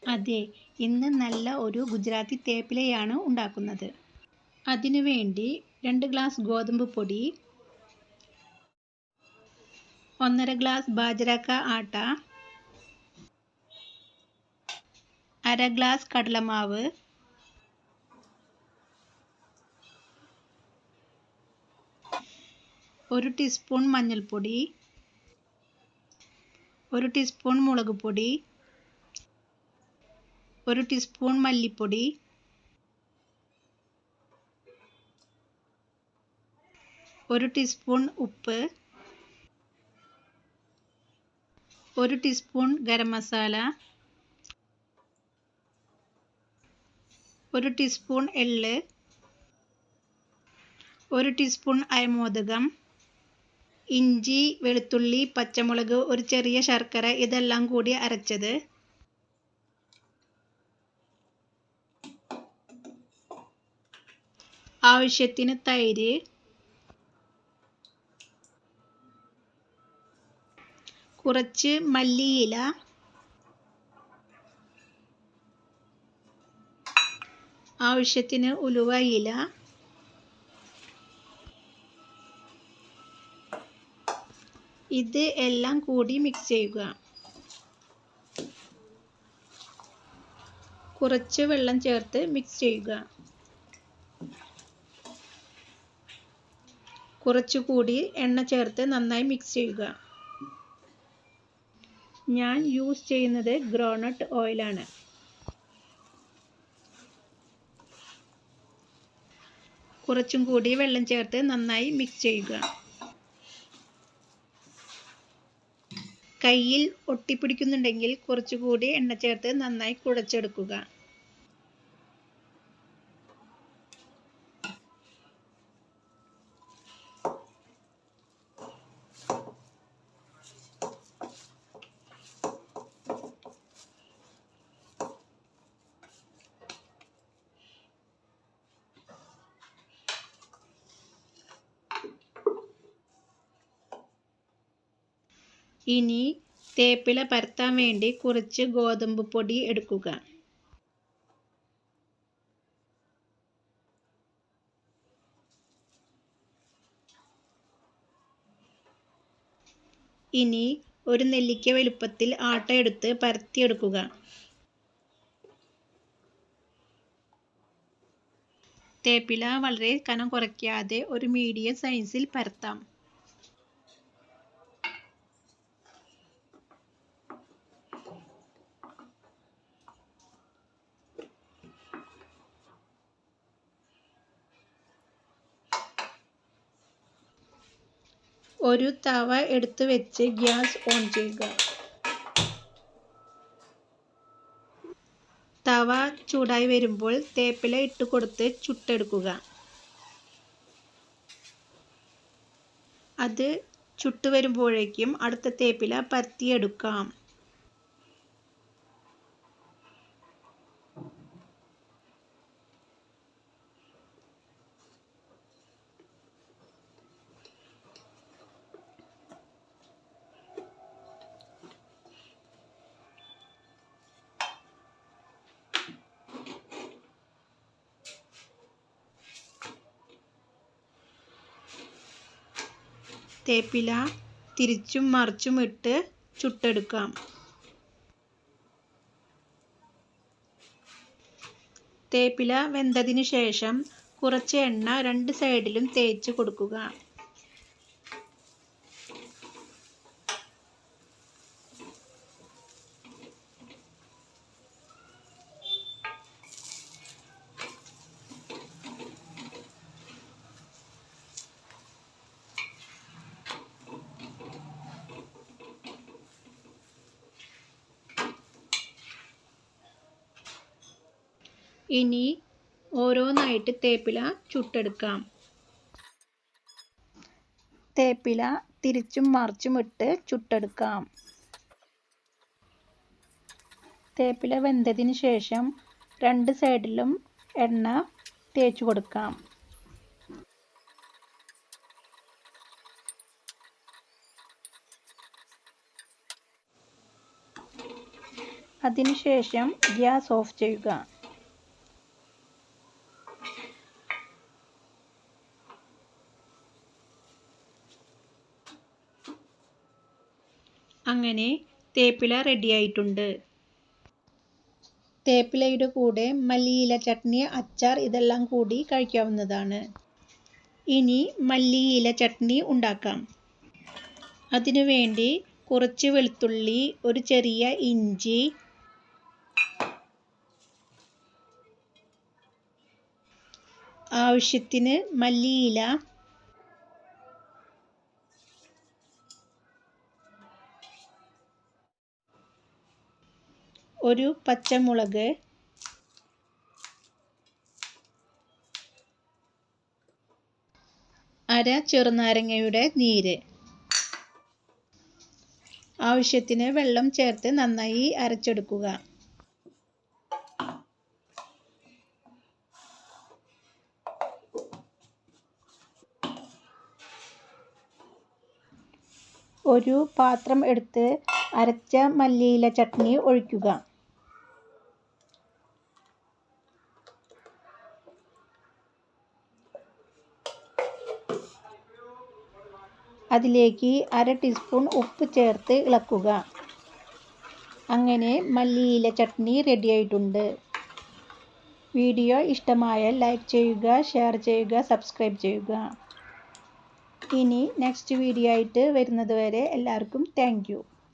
അതെ, ഇന്ന് നല്ല ഒരു ഗുജറാത്തി തേപ്പിലയാണ് ഉണ്ടാക്കുന്നത്. അതിനുവേണ്ടി 2 ഗ്ലാസ് ഗോതമ്പ് പൊടി, 1.5 ഗ്ലാസ് ബാജറ കാ ആട്ട, 1/2 ഗ്ലാസ് കടലമാവ്, 1 ടീസ്പൂൺ മഞ്ഞൾപ്പൊടി, 1 ടീസ്പൂൺ മുളക് പൊടി, 1 ടീസ്പൂൺ മല്ലിപ്പൊടി, 1 ടീസ്പൂൺ ഉപ്പ്, 1 ടീസ്പൂൺ ഗരം മസാല, 1 ടീസ്പൂൺ എള്ള്, 1 ടീസ്പൂൺ അയമോദകം, ഇഞ്ചി, വെളുത്തുള്ളി, പച്ചമുളക്, ഒരു ചെറിയ ശർക്കര, ഇതെല്ലാം കൂടി അരച്ചത്, ആവശ്യത്തിന് തൈര്, കുറച്ച് മല്ലിയില, ആവശ്യത്തിന് ഉലുവ ഇല, ഇത് എല്ലാം കൂടി മിക്സ് ചെയ്യുക. കുറച്ച് വെള്ളം ചേർത്ത് മിക്സ് ചെയ്യുക. കുറച്ചുകൂടി എണ്ണ ചേർത്ത് നന്നായി മിക്സ് ചെയ്യുക. ഞാൻ യൂസ് ചെയ്യുന്നത് ഗ്രൗണ്ട്നട്ട് ഓയിലാണ്. കുറച്ചും കൂടി വെള്ളം ചേർത്ത് നന്നായി മിക്സ് ചെയ്യുക. കയ്യിൽ ഒട്ടിപ്പിടിക്കുന്നുണ്ടെങ്കിൽ കുറച്ചുകൂടി എണ്ണ ചേർത്ത് നന്നായി കുഴച്ചെടുക്കുക. ഇനി തേപ്പില പരത്താൻ വേണ്ടി കുറച്ച് ഗോതമ്പ് പൊടി എടുക്കുക. ഇനി ഒരു നെല്ലിക്ക വലുപ്പത്തിൽ ആട്ട എടുത്ത് പരത്തിയെടുക്കുക. തേപ്പില വളരെ കനം കുറയ്ക്കാതെ ഒരു മീഡിയം സൈസിൽ പരത്താം. ഒരു തവ എടുത്ത് വെച്ച് ഗ്യാസ് ഓൺ ചെയ്യുക. തവ ചൂടായി വരുമ്പോൾ തേപ്പില ഇട്ട് കൊടുത്ത് ചുട്ടെടുക്കുക. അത് ചുട്ടു വരുമ്പോഴേക്കും അടുത്ത തേപ്പില പരത്തിയെടുക്കാം. തേപ്പില തിരിച്ചും മറിച്ചും ഇട്ട് ചുട്ടെടുക്കാം. തേപ്പില വെന്തതിനു ശേഷം കുറച്ച് എണ്ണ 2 സൈഡിലും തേച്ച് കൊടുക്കുക. ഇനി ഓരോന്നായിട്ട് തേപ്പില ചുട്ടെടുക്കാം. തേപ്പില തിരിച്ചും മറിച്ചും ഇട്ട് ചുട്ടെടുക്കാം. തേപ്പില വെന്തതിന് ശേഷം 2 സൈഡിലും എണ്ണ തേച്ചു കൊടുക്കാം. അതിനുശേഷം ഗ്യാസ് ഓഫ് ചെയ്യുക. അങ്ങനെ തേപ്പില റെഡിയായിട്ടുണ്ട്. തേപ്പിലയുടെ കൂടെ മല്ലിയില ചട്നി, അച്ചാർ ഇതെല്ലാം കൂടി കഴിക്കാവുന്നതാണ്. ഇനി മല്ലിയില ചട്നി ഉണ്ടാക്കാം. അതിനുവേണ്ടി കുറച്ച് വെളുത്തുള്ളി, ഒരു ചെറിയ ഇഞ്ചി, ആവശ്യത്തിന് മല്ലിയില, ഒരു പച്ചമുളക്, അര ചെറുനാരങ്ങയുടെ നീര്, ആവശ്യത്തിന് വെള്ളം ചേർത്ത് നന്നായി അരച്ചെടുക്കുക. ഒരു പാത്രം എടുത്ത് അരച്ച മല്ലിയില ചട്നി ഒഴിക്കുക. അതിലേക്ക് അര ടീസ്പൂൺ ഉപ്പ് ചേർത്ത് ഇളക്കുക. അങ്ങനെ മല്ലിയില ചട്നി റെഡിയായിട്ടുണ്ട്. വീഡിയോ ഇഷ്ടമായാൽ ലൈക്ക് ചെയ്യുക, ഷെയർ ചെയ്യുക, സബ്സ്ക്രൈബ് ചെയ്യുക. ഇനി നെക്സ്റ്റ് വീഡിയോ ആയിട്ട് വരുന്നത് വരെ എല്ലാവർക്കും താങ്ക് യു.